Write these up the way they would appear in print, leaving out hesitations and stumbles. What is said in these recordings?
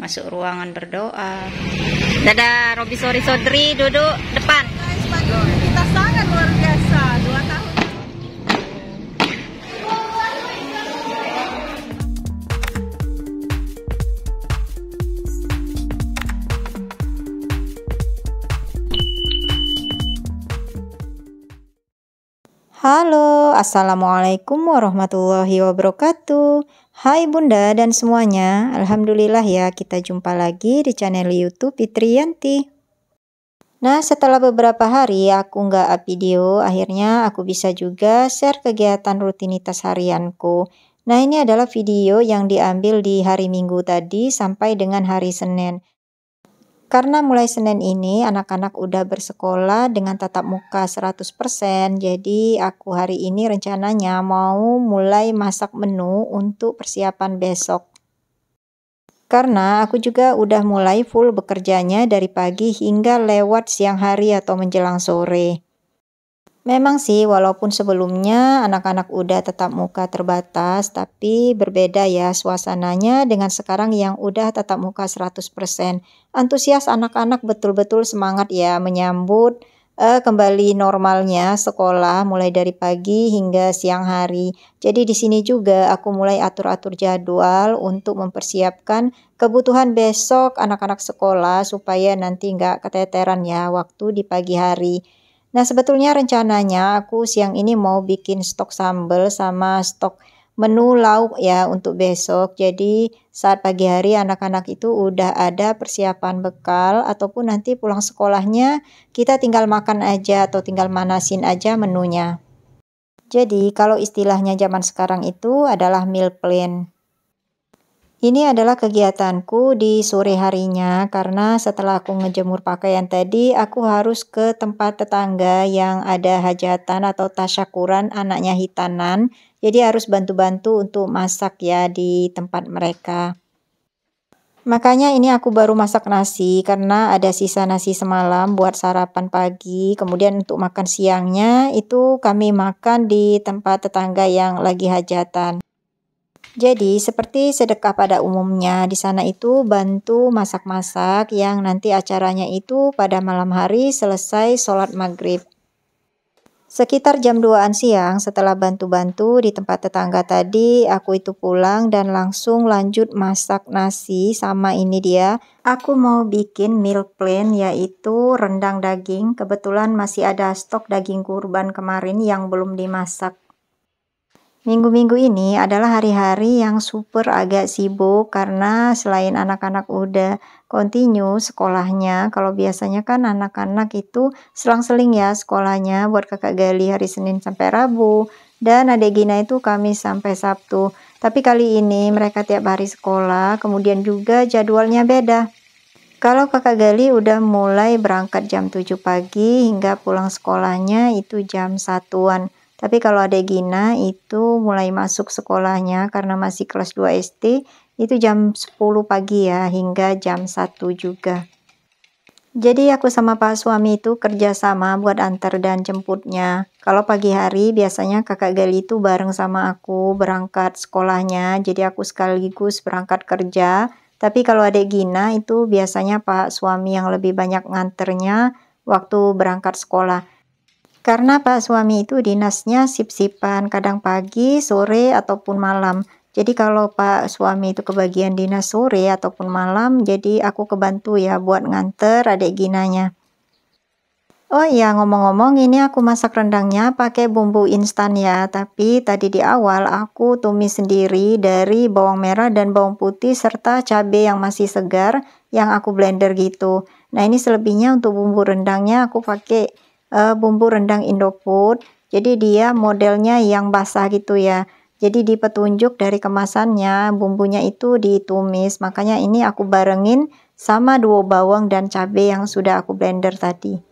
masuk ruangan berdoa. Dadah, Robi Sori Sodri duduk depan. Kita sangat luar biasa 2 tahun. Halo, assalamualaikum warahmatullahi wabarakatuh. Hai Bunda dan semuanya, alhamdulillah ya kita jumpa lagi di channel YouTube Fitriyanti. Nah, setelah beberapa hari aku nggak up video, akhirnya aku bisa juga share kegiatan rutinitas harianku. Nah, ini adalah video yang diambil di hari Minggu tadi sampai dengan hari Senin. Karena mulai Senin ini anak-anak udah bersekolah dengan tatap muka 100%, jadi aku hari ini rencananya mau mulai masak menu untuk persiapan besok. Karena aku juga udah mulai full bekerjanya dari pagi hingga lewat siang hari atau menjelang sore. Memang sih walaupun sebelumnya anak-anak udah tatap muka terbatas, tapi berbeda ya suasananya dengan sekarang yang udah tatap muka 100%. Antusias anak-anak betul-betul semangat ya menyambut kembali normalnya sekolah mulai dari pagi hingga siang hari. Jadi di sini juga aku mulai atur-atur jadwal untuk mempersiapkan kebutuhan besok anak-anak sekolah supaya nanti nggak keteteran ya waktu di pagi hari. Nah, sebetulnya rencananya aku siang ini mau bikin stok sambal sama stok menu lauk ya untuk besok. Jadi saat pagi hari anak-anak itu udah ada persiapan bekal ataupun nanti pulang sekolahnya kita tinggal makan aja atau tinggal manasin aja menunya. Jadi kalau istilahnya zaman sekarang itu adalah meal plan. Ini adalah kegiatanku di sore harinya karena setelah aku ngejemur pakaian tadi, aku harus ke tempat tetangga yang ada hajatan atau tasyakuran anaknya hitanan. Jadi harus bantu-bantu untuk masak ya di tempat mereka. Makanya ini aku baru masak nasi karena ada sisa nasi semalam buat sarapan pagi. Kemudian untuk makan siangnya itu kami makan di tempat tetangga yang lagi hajatan. Jadi seperti sedekah pada umumnya di sana itu bantu masak-masak yang nanti acaranya itu pada malam hari selesai sholat maghrib. Sekitar jam 2-an siang setelah bantu-bantu di tempat tetangga tadi aku itu pulang dan langsung lanjut masak nasi sama ini dia. Aku mau bikin meal plan yaitu rendang daging, kebetulan masih ada stok daging kurban kemarin yang belum dimasak. Minggu-minggu ini adalah hari-hari yang super agak sibuk karena selain anak-anak udah continue sekolahnya, kalau biasanya kan anak-anak itu selang-seling ya sekolahnya buat kakak Gali hari Senin sampai Rabu dan adik Gina itu Kamis sampai Sabtu. Tapi kali ini mereka tiap hari sekolah, kemudian juga jadwalnya beda. Kalau kakak Gali udah mulai berangkat jam 7 pagi hingga pulang sekolahnya itu jam 1-an. Tapi kalau adik Gina itu mulai masuk sekolahnya karena masih kelas 2 SD itu jam 10 pagi ya hingga jam 1 juga. Jadi aku sama Pak suami itu kerjasama buat antar dan jemputnya. Kalau pagi hari biasanya kakak Gali itu bareng sama aku berangkat sekolahnya. Jadi aku sekaligus berangkat kerja. Tapi kalau adik Gina itu biasanya Pak suami yang lebih banyak nganternya waktu berangkat sekolah. Karena Pak suami itu dinasnya sip-sipan, kadang pagi, sore, ataupun malam. Jadi kalau Pak suami itu kebagian dinas sore ataupun malam, jadi aku kebantu ya buat nganter adik Ginanya. Oh iya, ngomong-ngomong ini aku masak rendangnya pakai bumbu instan ya. Tapi tadi di awal aku tumis sendiri dari bawang merah dan bawang putih serta cabai yang masih segar yang aku blender gitu. Nah ini selebihnya untuk bumbu rendangnya aku pakai bumbu rendang Indofood. Jadi dia modelnya yang basah gitu ya. Jadi di petunjuk dari kemasannya bumbunya itu ditumis. Makanya ini aku barengin sama 2 bawang dan cabai yang sudah aku blender tadi.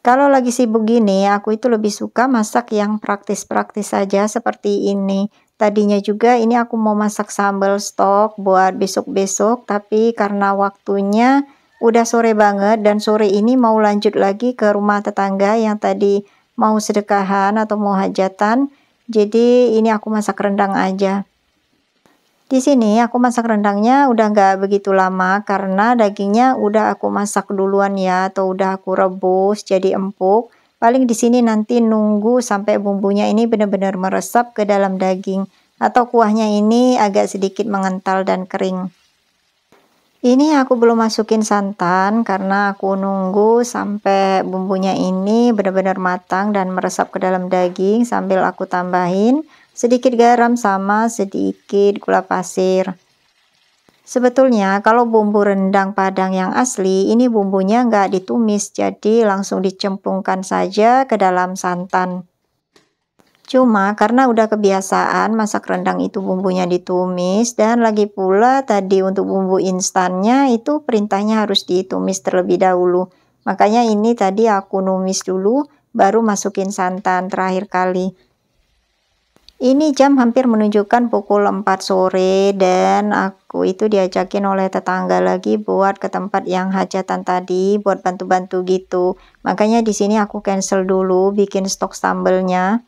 Kalau lagi sibuk gini, aku itu lebih suka masak yang praktis-praktis saja seperti ini. Tadinya juga ini aku mau masak sambal stok buat besok-besok, tapi karena waktunya udah sore banget dan sore ini mau lanjut lagi ke rumah tetangga yang tadi mau sedekahan atau mau hajatan. Jadi ini aku masak rendang aja. Di sini aku masak rendangnya udah nggak begitu lama karena dagingnya udah aku masak duluan ya, atau udah aku rebus jadi empuk. Paling di sini nanti nunggu sampai bumbunya ini benar-benar meresap ke dalam daging atau kuahnya ini agak sedikit mengental dan kering. Ini aku belum masukin santan karena aku nunggu sampai bumbunya ini benar-benar matang dan meresap ke dalam daging sambil aku tambahin sedikit garam sama sedikit gula pasir. Sebetulnya kalau bumbu rendang Padang yang asli ini bumbunya nggak ditumis, jadi langsung dicemplungkan saja ke dalam santan. Cuma karena udah kebiasaan masak rendang itu bumbunya ditumis, dan lagi pula tadi untuk bumbu instannya itu perintahnya harus ditumis terlebih dahulu. Makanya ini tadi aku numis dulu baru masukin santan terakhir kali. Ini jam hampir menunjukkan pukul 4 sore dan aku itu diajakin oleh tetangga lagi buat ke tempat yang hajatan tadi buat bantu-bantu gitu. Makanya di sini aku cancel dulu bikin stok sambelnya.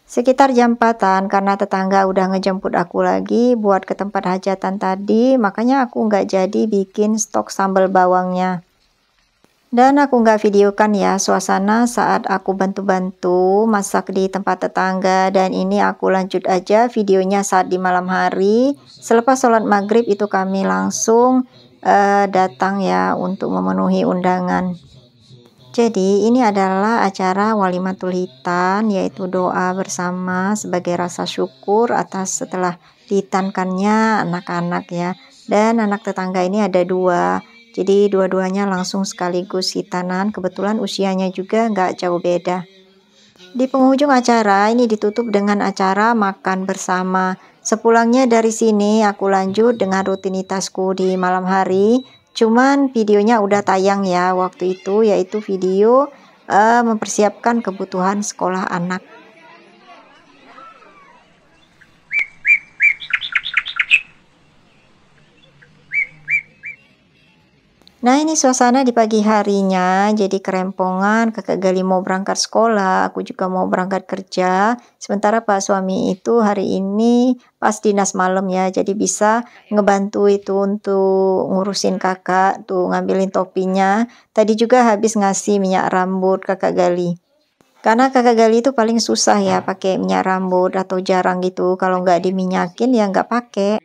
Sekitar jam 4-an karena tetangga udah ngejemput aku lagi buat ke tempat hajatan tadi, makanya aku nggak jadi bikin stok sambal bawangnya. Dan aku nggak videokan ya suasana saat aku bantu-bantu masak di tempat tetangga, dan ini aku lanjut aja videonya saat di malam hari. Selepas sholat maghrib itu kami langsung datang ya untuk memenuhi undangan. Jadi ini adalah acara walimatul hitan, yaitu doa bersama sebagai rasa syukur atas setelah dihitankannya anak-anak ya. Dan anak tetangga ini ada 2. Jadi dua-duanya langsung sekaligus hitanan, kebetulan usianya juga nggak jauh beda. Di penghujung acara ini ditutup dengan acara makan bersama. Sepulangnya dari sini aku lanjut dengan rutinitasku di malam hari. Cuman videonya udah tayang ya waktu itu, yaitu video mempersiapkan kebutuhan sekolah anak. Nah ini suasana di pagi harinya, jadi kerempongan, kakak Gali mau berangkat sekolah, aku juga mau berangkat kerja. Sementara pak suami itu hari ini pas dinas malam ya, jadi bisa ngebantu itu untuk ngurusin kakak, tuh ngambilin topinya. Tadi juga habis ngasih minyak rambut kakak Gali. Karena kakak Gali itu paling susah ya pakai minyak rambut atau jarang gitu, kalau nggak diminyakin ya nggak pakai.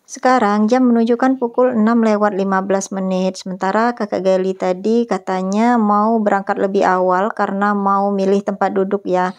Sekarang jam menunjukkan pukul 6:15 menit. Sementara kakak Gali tadi katanya mau berangkat lebih awal karena mau milih tempat duduk ya.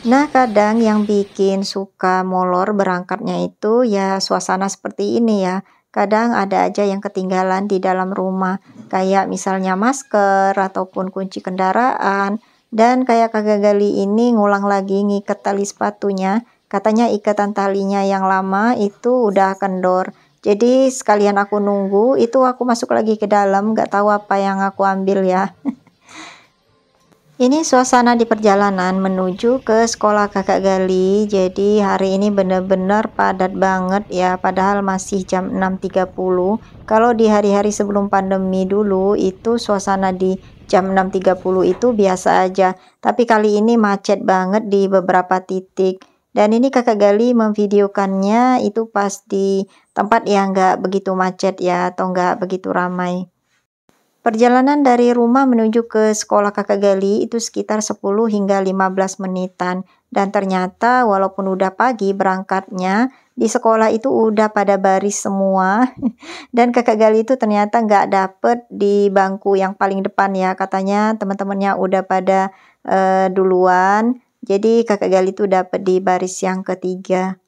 Nah kadang yang bikin suka molor berangkatnya itu ya suasana seperti ini ya. Kadang ada aja yang ketinggalan di dalam rumah, kayak misalnya masker ataupun kunci kendaraan. Dan kayak kakak Gali ini ngulang lagi ngikat tali sepatunya, katanya ikatan talinya yang lama itu udah kendor. Jadi sekalian aku nunggu itu aku masuk lagi ke dalam, nggak tahu apa yang aku ambil ya. Ini suasana di perjalanan menuju ke sekolah kakak Gali. Jadi hari ini bener-bener padat banget ya, padahal masih jam 6.30. Kalau di hari-hari sebelum pandemi dulu itu suasana di jam 6.30 itu biasa aja, tapi kali ini macet banget di beberapa titik. Dan ini kakak Gali memvideokannya itu pas di tempat yang nggak begitu macet ya, atau nggak begitu ramai. Perjalanan dari rumah menuju ke sekolah kakak Gali itu sekitar 10 hingga 15 menitan. Dan ternyata walaupun udah pagi berangkatnya, di sekolah itu udah pada baris semua. Dan kakak Gali itu ternyata nggak dapet di bangku yang paling depan ya. Katanya teman-temannya udah pada duluan. Jadi kakak Gali itu dapet di baris yang ketiga.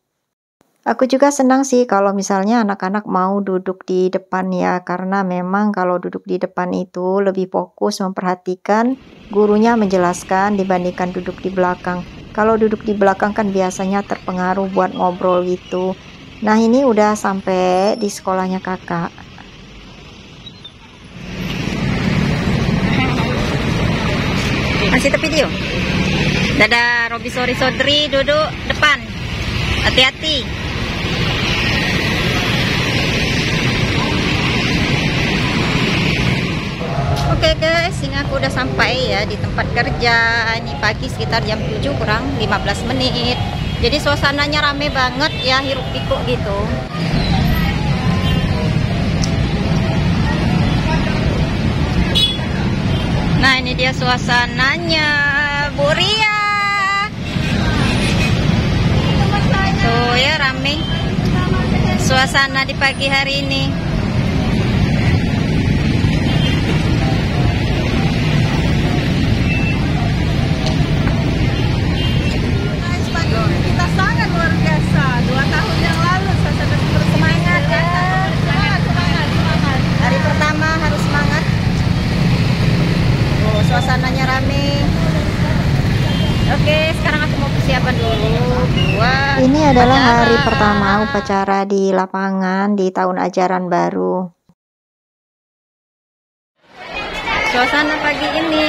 Aku juga senang sih kalau misalnya anak-anak mau duduk di depan ya, karena memang kalau duduk di depan itu lebih fokus memperhatikan gurunya menjelaskan dibandingkan duduk di belakang. Kalau duduk di belakang kan biasanya terpengaruh buat ngobrol gitu. Nah ini udah sampai di sekolahnya kakak. Masih ke video. Dadah Robi Sori Sodri duduk depan. Hati-hati. Oke guys, ini aku udah sampai ya di tempat kerja. Ini pagi sekitar jam 7 kurang 15 menit. Jadi suasananya rame banget ya, hiruk pikuk gitu. Nah, ini dia suasananya, Bu Ria. Tuh ya, rame suasana di pagi hari ini. Kita sangat luar biasa. 2 tahun yang lalu saya sudah bersemangat ya. Semangat. Hari pertama harus semangat. Oh, suasananya rame. Oke, sekarang aku mau persiapan dulu buat Ini adalah upacara. hari pertama upacara di lapangan di tahun ajaran baru. Suasana pagi ini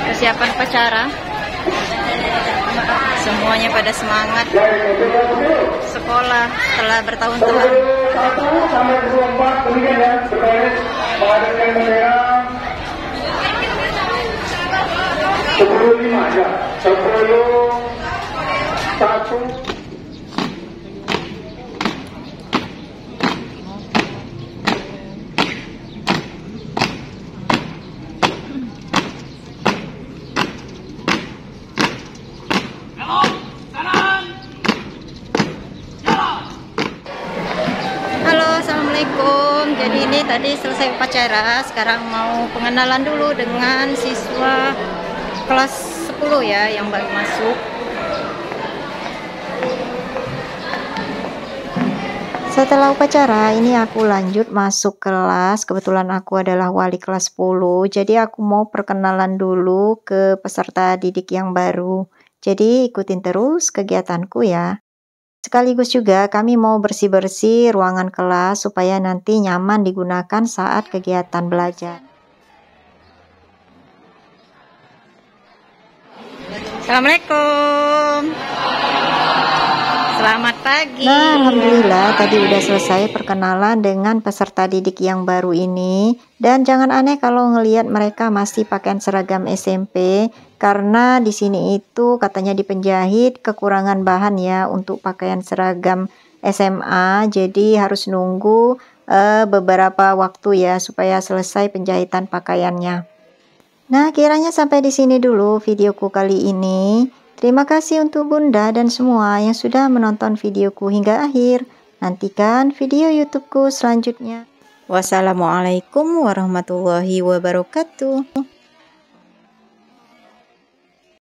persiapan upacara. Semuanya pada semangat sekolah setelah bertahun-tahun. 1 sampai 24 demikian ya, berbaris mengadakan bendera 10.5 ya, 10.1. Halo, assalamualaikum. Jadi ini tadi selesai upacara. Sekarang mau pengenalan dulu dengan siswa kelas 10 ya yang baru masuk. Setelah upacara ini aku lanjut masuk kelas. Kebetulan aku adalah wali kelas 10. Jadi aku mau perkenalan dulu ke peserta didik yang baru. Jadi ikutin terus kegiatanku ya. Sekaligus juga kami mau bersih-bersih ruangan kelas supaya nanti nyaman digunakan saat kegiatan belajar. Assalamualaikum. Selamat pagi. Nah, alhamdulillah tadi udah selesai perkenalan dengan peserta didik yang baru ini. Dan jangan aneh kalau ngelihat mereka masih pakaian seragam SMP, karena di sini itu katanya di penjahit kekurangan bahan ya untuk pakaian seragam SMA. Jadi harus nunggu beberapa waktu ya supaya selesai penjahitan pakaiannya. Nah, kiranya sampai di sini dulu videoku kali ini. Terima kasih untuk Bunda dan semua yang sudah menonton videoku hingga akhir. Nantikan video YouTubeku selanjutnya. Wassalamualaikum warahmatullahi wabarakatuh.